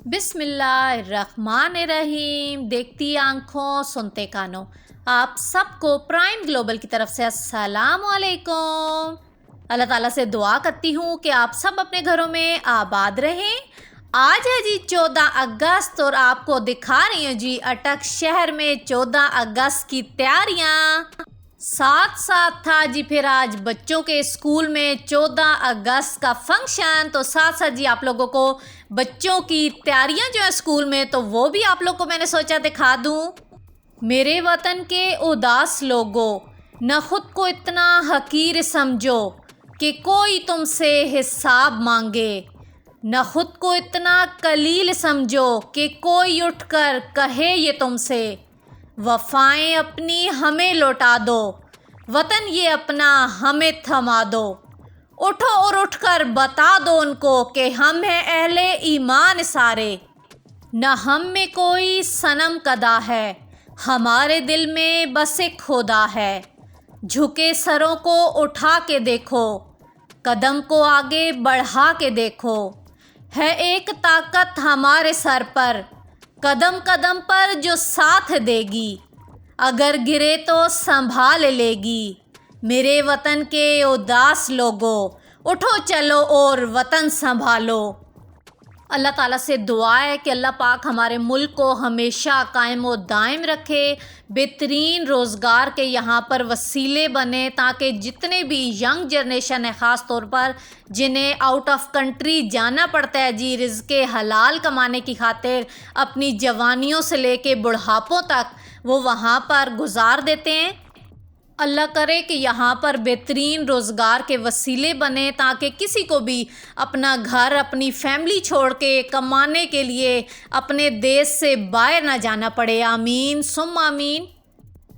بسم اللہ الرحمن الرحیم۔ دیکھتی آنکھوں سنتے کانوں، آپ سب کو پرائم گلوبل کی طرف سے السلام علیکم۔ اللہ تعالیٰ سے دعا کرتی ہوں کہ آپ سب اپنے گھروں میں آباد رہیں۔ آج ہے جی 14 اگست اور آپ کو دکھا رہی ہوں جی اٹک شہر میں 14 اگست کی تیاریاں۔ ساتھ ساتھ تھا جی پھر آج بچوں کے اسکول میں 14 اگست کا فنکشن، تو ساتھ ساتھ جی آپ لوگوں کو بچوں کی تیاریاں جو ہیں اسکول میں، تو وہ بھی آپ لوگوں کو میں نے سوچا دکھا دوں۔ میرے وطن کے اداس لوگوں، نہ خود کو اتنا حقیر سمجھو کہ کوئی تم سے حساب مانگے، نہ خود کو اتنا قلیل سمجھو کہ کوئی اٹھ کر کہے یہ تم سے، وفائیں اپنی ہمیں لوٹا دو، وطن یہ اپنا ہمیں تھما دو، اٹھو اور اٹھ کر بتا دو ان کو کہ ہم ہیں اہل ایمان سارے، نہ ہم میں کوئی صنم کدا ہے، ہمارے دل میں بس ایک خدا ہے، جھکے سروں کو اٹھا کے دیکھو، قدم کو آگے بڑھا کے دیکھو، ہے ایک طاقت ہمارے سر پر، قدم قدم پر جو ساتھ دے گی، اگر گرے تو سنبھال لے گی۔ میرے وطن کے اداس لوگوں، اٹھو چلو اور وطن سنبھالو۔ اللہ تعالیٰ سے دعا ہے کہ اللہ پاک ہمارے ملک کو ہمیشہ قائم و دائم رکھے، بہترین روزگار کے یہاں پر وسیلے بنے، تاکہ جتنے بھی ینگ جنریشن ہے، خاص طور پر جنہیں آؤٹ آف کنٹری جانا پڑتا ہے جی رزق حلال کمانے کی خاطر، اپنی جوانیوں سے لے کے بڑھاپوں تک وہ وہاں پر گزار دیتے ہیں۔ اللہ کرے کہ یہاں پر بہترین روزگار کے وسیلے بنے، تاکہ کسی کو بھی اپنا گھر، اپنی فیملی چھوڑ کے کمانے کے لیے اپنے دیش سے باہر نہ جانا پڑے۔ آمین ثم آمین۔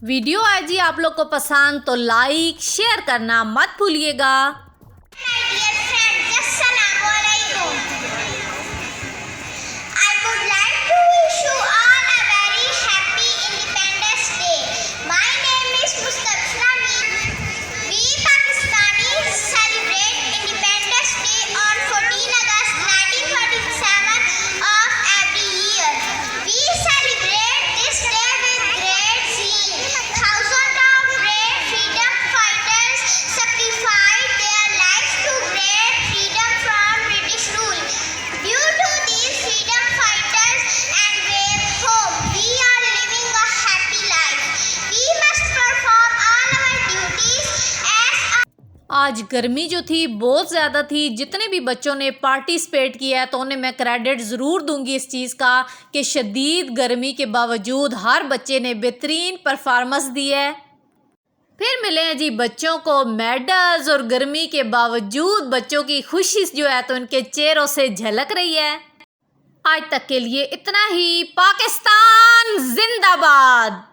ویڈیو آئے جی آپ لوگ کو پسند تو لائک شیئر کرنا مت بھولیے گا۔ آج گرمی جو تھی بہت زیادہ تھی، جتنے بھی بچوں نے پارٹیسپیٹ کیا ہے تو انہیں میں کریڈٹ ضرور دوں گی اس چیز کا کہ شدید گرمی کے باوجود ہر بچے نے بہترین پرفارمنس دی ہے۔ پھر ملے ہیں جی بچوں کو میڈلز، اور گرمی کے باوجود بچوں کی خوشی جو ہے تو ان کے چہروں سے جھلک رہی ہے۔ آج تک کے لیے اتنا ہی۔ پاکستان زندہ باد۔